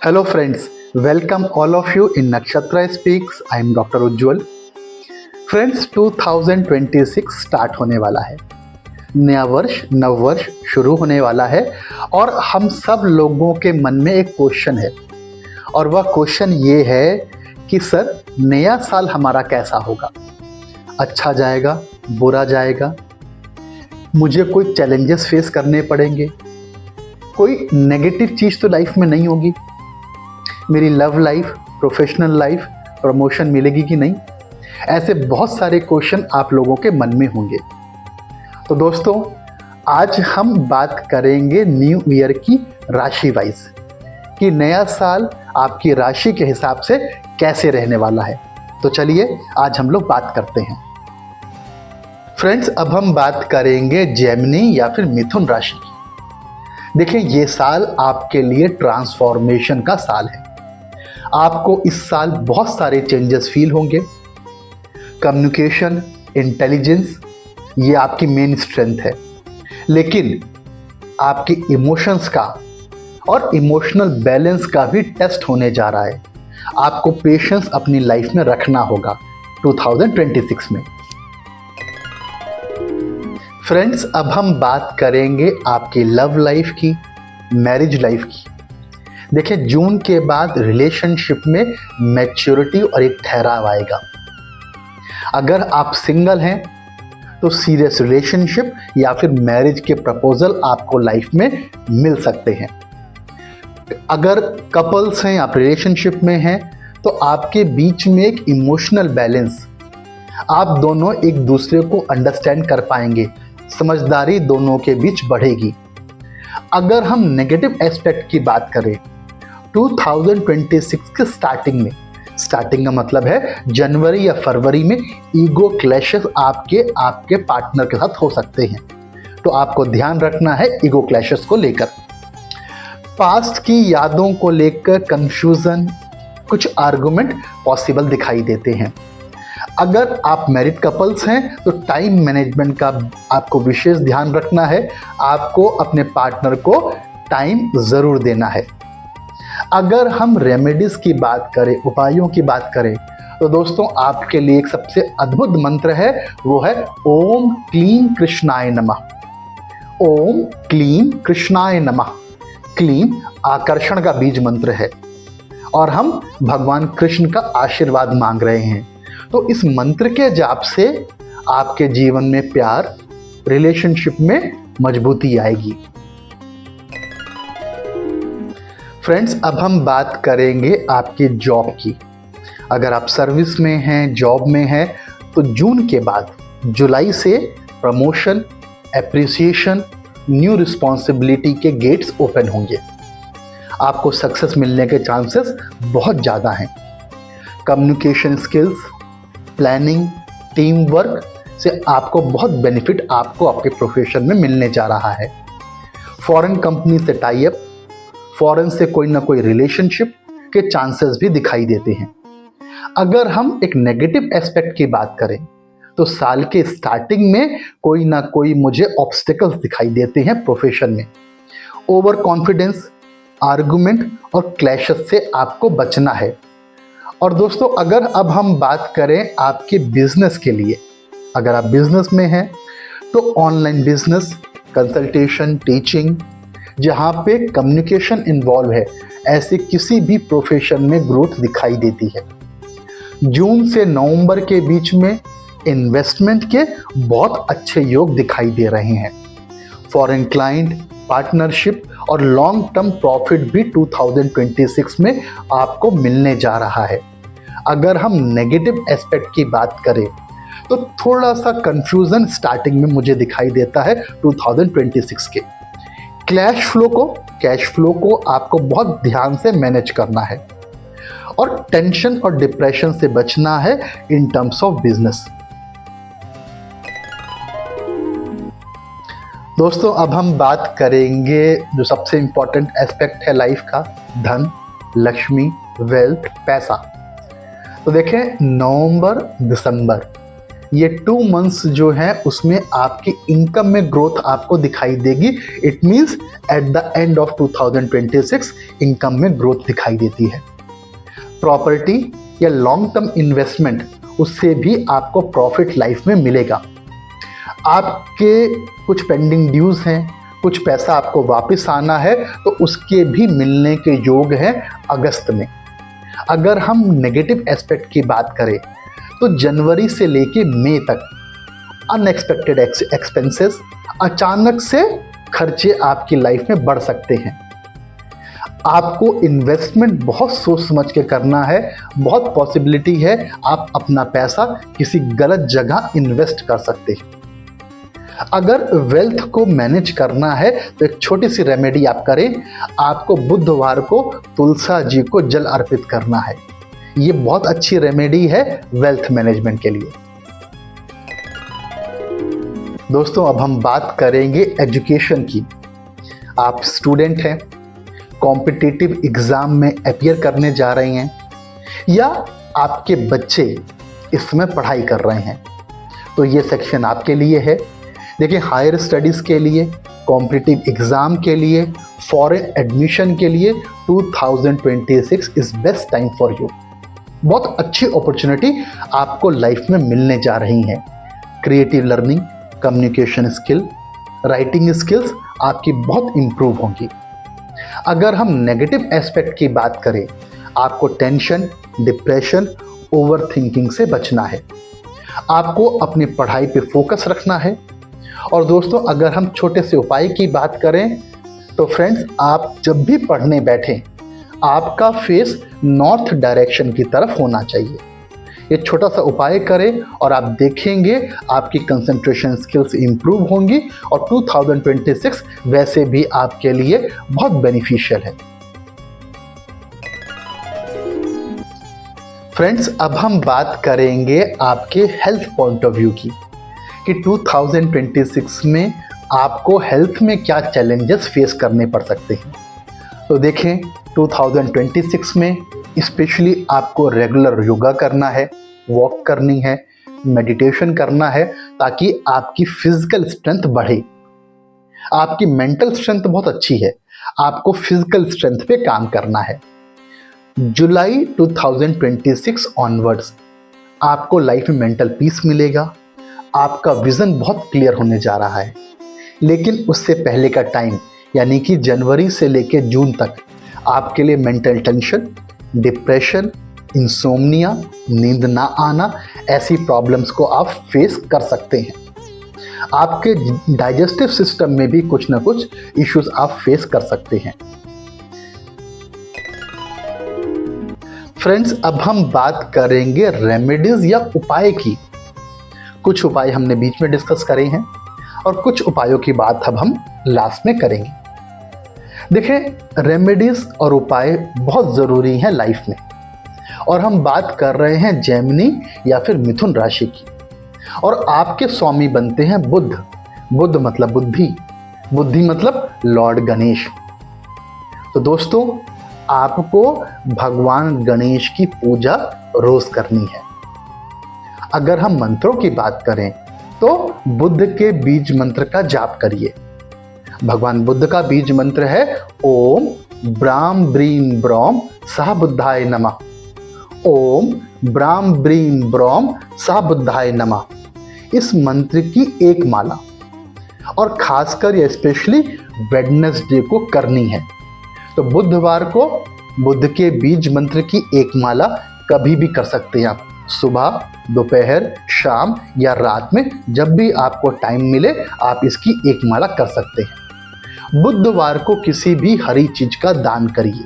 Hello friends, welcome all of you in Nakshatra Speaks. I am Dr. Ujjwal. Friends 2026 start होने वाला है। नया वर्ष नव वर्ष शुरू होने वाला है और हम सब लोगों के मन में एक क्वेश्चन है और वह क्वेश्चन ये है कि सर नया साल हमारा कैसा होगा, अच्छा जाएगा, बुरा जाएगा, मुझे कोई चैलेंजेस फेस करने पड़ेंगे, कोई नेगेटिव चीज़ तो लाइफ में नहीं होगी, मेरी love life, professional life, promotion मिलेगी कि नहीं। ऐसे बहुत सारे क्वेश्चन आप लोगों के मन में होंगे। तो दोस्तों आज हम बात करेंगे न्यू ईयर की राशि वाइज कि नया साल आपकी राशि के हिसाब से कैसे रहने वाला है। तो चलिए आज हम लोग बात करते हैं। फ्रेंड्स अब हम बात करेंगे जेमिनी या फिर मिथुन राशि की। देखिए ये साल आपके लिए ट्रांसफॉर्मेशन का साल है। आपको इस साल बहुत सारे चेंजेस फील होंगे। कम्युनिकेशन, इंटेलिजेंस ये आपकी मेन स्ट्रेंथ है, लेकिन आपके इमोशंस का और इमोशनल बैलेंस का भी टेस्ट होने जा रहा है। आपको पेशेंस अपनी लाइफ में रखना होगा 2026 में। फ्रेंड्स अब हम बात करेंगे आपकी लव लाइफ की, मैरिज लाइफ की। देखिए जून के बाद रिलेशनशिप में मैच्योरिटी और एक ठहराव आएगा। अगर आप सिंगल हैं तो सीरियस रिलेशनशिप या फिर मैरिज के प्रपोजल आपको लाइफ में मिल सकते हैं। अगर कपल्स हैं, आप रिलेशनशिप में हैं, तो आपके बीच में एक इमोशनल बैलेंस, आप दोनों एक दूसरे को अंडरस्टैंड कर पाएंगे, समझदारी दोनों के बीच बढ़ेगी। अगर हम नेगेटिव एस्पेक्ट की बात करें 2026 के स्टार्टिंग में, स्टार्टिंग का मतलब है जनवरी या फरवरी में ईगो क्लैशेस आपके पार्टनर के साथ हो सकते हैं। तो आपको ध्यान रखना है ईगो क्लैशेस को लेकर। पास्ट की यादों को लेकर कंफ्यूजन, कुछ आर्गुमेंट पॉसिबल दिखाई देते हैं। अगर आप मैरिड कपल्स हैं तो टाइम मैनेजमेंट का आपको विशेष ध्यान रखना है। आपको अपने पार्टनर को टाइम ज़रूर देना है। अगर हम रेमेडीज़ की बात करें, उपायों की बात करें, तो दोस्तों आपके लिए एक सबसे अद्भुत मंत्र है, वो है ओम क्लीं कृष्णाय नमः। ओम क्लीं कृष्णाय नमः। क्लीं आकर्षण का बीज मंत्र है और हम भगवान कृष्ण का आशीर्वाद मांग रहे हैं। तो इस मंत्र के जाप से आपके जीवन में प्यार, रिलेशनशिप में मजबूती आएगी। फ्रेंड्स अब हम बात करेंगे आपकी जॉब की। अगर आप सर्विस में हैं, जॉब में हैं, तो जून के बाद जुलाई से प्रमोशन, एप्रिसिएशन, न्यू रिस्पॉन्सिबिलिटी के गेट्स ओपन होंगे। आपको सक्सेस मिलने के चांसेस बहुत ज़्यादा हैं। Communication skills, planning, team work से आपको बहुत बेनिफिट आपको आपके प्रोफेशन में मिलने जा रहा है। फॉरेन कंपनी से टाई अप, फॉरेन से कोई ना कोई रिलेशनशिप के चांसेस भी दिखाई देते हैं। अगर हम एक नेगेटिव एस्पेक्ट की बात करें तो साल के स्टार्टिंग में कोई ना कोई मुझे ऑब्स्टिकल्स दिखाई देते हैं प्रोफेशन में। ओवर कॉन्फिडेंस, आर्गुमेंट और क्लैशेस से आपको बचना है। और दोस्तों अगर अब हम बात करें आपके बिजनेस के लिए, अगर आप बिजनेस में हैं तो ऑनलाइन बिजनेस, कंसल्टेशन, टीचिंग, जहाँ पे कम्युनिकेशन इन्वॉल्व है, ऐसे किसी भी प्रोफेशन में ग्रोथ दिखाई देती है। जून से नवंबर के बीच में इन्वेस्टमेंट के बहुत अच्छे योग दिखाई दे रहे हैं। फॉरेन क्लाइंट, पार्टनरशिप और लॉन्ग टर्म प्रॉफिट भी 2026 में आपको मिलने जा रहा है। अगर हम नेगेटिव एस्पेक्ट की बात करें तो थोड़ा सा कंफ्यूजन स्टार्टिंग में मुझे दिखाई देता है 2026 के। कैश फ्लो को आपको बहुत ध्यान से मैनेज करना है और टेंशन और डिप्रेशन से बचना है इन टर्म्स ऑफ बिजनेस। दोस्तों अब हम बात करेंगे जो सबसे इंपॉर्टेंट एस्पेक्ट है लाइफ का, धन, लक्ष्मी, वेल्थ, पैसा। तो देखें नवंबर, दिसंबर ये 2 मंथ्स जो है उसमें आपकी इनकम में ग्रोथ आपको दिखाई देगी। It means at the end of 2026 income में ग्रोथ दिखाई देती है। प्रॉपर्टी या लॉन्ग टर्म इन्वेस्टमेंट, उससे भी आपको प्रॉफिट लाइफ में मिलेगा। आपके कुछ पेंडिंग ड्यूज हैं, कुछ पैसा आपको वापस आना है, तो उसके भी मिलने के योग हैं अगस्त में। अगर हम नेगेटिव एस्पेक्ट की बात करें तो जनवरी से लेके मई तक अनएक्सपेक्टेड एक्सपेंसेस, अचानक से खर्चे आपकी लाइफ में बढ़ सकते हैं। आपको इन्वेस्टमेंट बहुत सोच समझ के करना है। बहुत पॉसिबिलिटी है आप अपना पैसा किसी गलत जगह इन्वेस्ट कर सकते हैं। अगर वेल्थ को मैनेज करना है तो एक छोटी सी रेमेडी आप करें। आपको बुधवार को तुलसा जी को जल अर्पित करना है। ये बहुत अच्छी रेमेडी है वेल्थ मैनेजमेंट के लिए। दोस्तों, अब हम बात करेंगे एजुकेशन की। आप स्टूडेंट हैं, कॉम्पिटिटिव एग्जाम में अपीयर करने जा रहे हैं, या आपके बच्चे इस समय पढ़ाई कर रहे हैं, तो ये सेक्शन आपके लिए है। देखिए, हायर स्टडीज़ के लिए, कॉम्पिटिटिव एग्ज़ाम के लिए, फॉरेन एडमिशन के लिए 2026 is best time for you. बहुत अच्छी अपॉर्चुनिटी आपको लाइफ में मिलने जा रही हैं। Creative learning, communication skill, writing skills आपकी बहुत इम्प्रूव होंगी। अगर हम नेगेटिव एस्पेक्ट की बात करें, आपको टेंशन, डिप्रेशन, ओवर थिंकिंग से बचना है। आपको अपनी पढ़ाई पे फोकस रखना है। और दोस्तों, अगर हम छोटे से उपाय की बात करें तो फ्रेंड्स, आप जब भी पढ़ने बैठें, आपका फेस नॉर्थ डायरेक्शन की तरफ होना चाहिए। ये छोटा सा उपाय करें और आप देखेंगे आपकी कंसंट्रेशन स्किल्स इंप्रूव होंगी और 2026 वैसे भी आपके लिए बहुत बेनिफिशियल है। फ्रेंड्स, अब हम बात करेंगे आपके हेल्थ पॉइंट ऑफ व्यू की कि 2026 में आपको हेल्थ में क्या चैलेंजेस फेस करने पड़ सकते हैं। तो देखें, 2026 में स्पेशली आपको रेगुलर योगा करना है, वॉक करनी है, मेडिटेशन करना है, ताकि आपकी फिजिकल स्ट्रेंथ बढ़े। आपकी मेंटल स्ट्रेंथ बहुत अच्छी है, आपको फिजिकल स्ट्रेंथ पे काम करना है। जुलाई 2026 ऑनवर्ड्स आपको लाइफ में मेंटल पीस मिलेगा। आपका विजन बहुत क्लियर होने जा रहा है। लेकिन उससे पहले का टाइम, यानी कि जनवरी से लेकर जून तक, आपके लिए मेंटल टेंशन, डिप्रेशन, इंसोम्निया, नींद ना आना, ऐसी प्रॉब्लम्स को आप फेस कर सकते हैं। आपके डाइजेस्टिव सिस्टम में भी कुछ ना कुछ इश्यूज आप फेस कर सकते हैं। फ्रेंड्स, अब हम बात करेंगे रेमेडीज या उपाय की। कुछ उपाय हमने बीच में डिस्कस करे हैं और कुछ उपायों की बात अब हम लास्ट में करेंगे। देखें, रेमेडीज और उपाय बहुत ज़रूरी हैं लाइफ में, और हम बात कर रहे हैं जेमिनी या फिर मिथुन राशि की। और आपके स्वामी बनते हैं बुध। बुध मतलब बुद्धि, बुद्धि मतलब लॉर्ड गणेश। तो दोस्तों, आपको भगवान गणेश की पूजा रोज करनी है। अगर हम मंत्रों की बात करें तो बुद्ध के बीज मंत्र का जाप करिए। भगवान बुद्ध का बीज मंत्र है ओम ब्राम ब्रीम ब्रॉम सह बुद्धाय नमः। ओम ब्राम ब्रीम ब्रॉम सह बुद्धाय नमः। इस मंत्र की एक माला, और खासकर या स्पेशली वेडनेसडे को करनी है। तो बुधवार को बुद्ध के बीज मंत्र की एक माला कभी भी कर सकते हैं आप, सुबह, दोपहर, शाम या रात में, जब भी आपको टाइम मिले आप इसकी एक माला कर सकते हैं। बुधवार को किसी भी हरी चीज का दान करिए।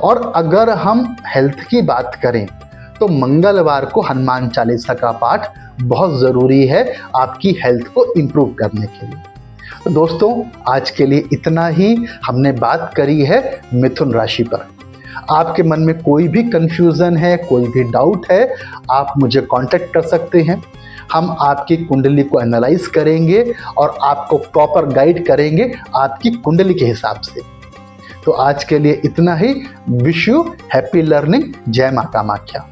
और अगर हम हेल्थ की बात करें तो मंगलवार को हनुमान चालीसा का पाठ बहुत ज़रूरी है आपकी हेल्थ को इम्प्रूव करने के लिए। तो दोस्तों, आज के लिए इतना ही। हमने बात करी है मिथुन राशि पर। आपके मन में कोई भी कंफ्यूजन है, कोई भी डाउट है, आप मुझे कांटेक्ट कर सकते हैं। हम आपकी कुंडली को एनालाइज करेंगे और आपको प्रॉपर गाइड करेंगे आपकी कुंडली के हिसाब से। तो आज के लिए इतना ही। Wish you happy learning. जय माता कामाख्या।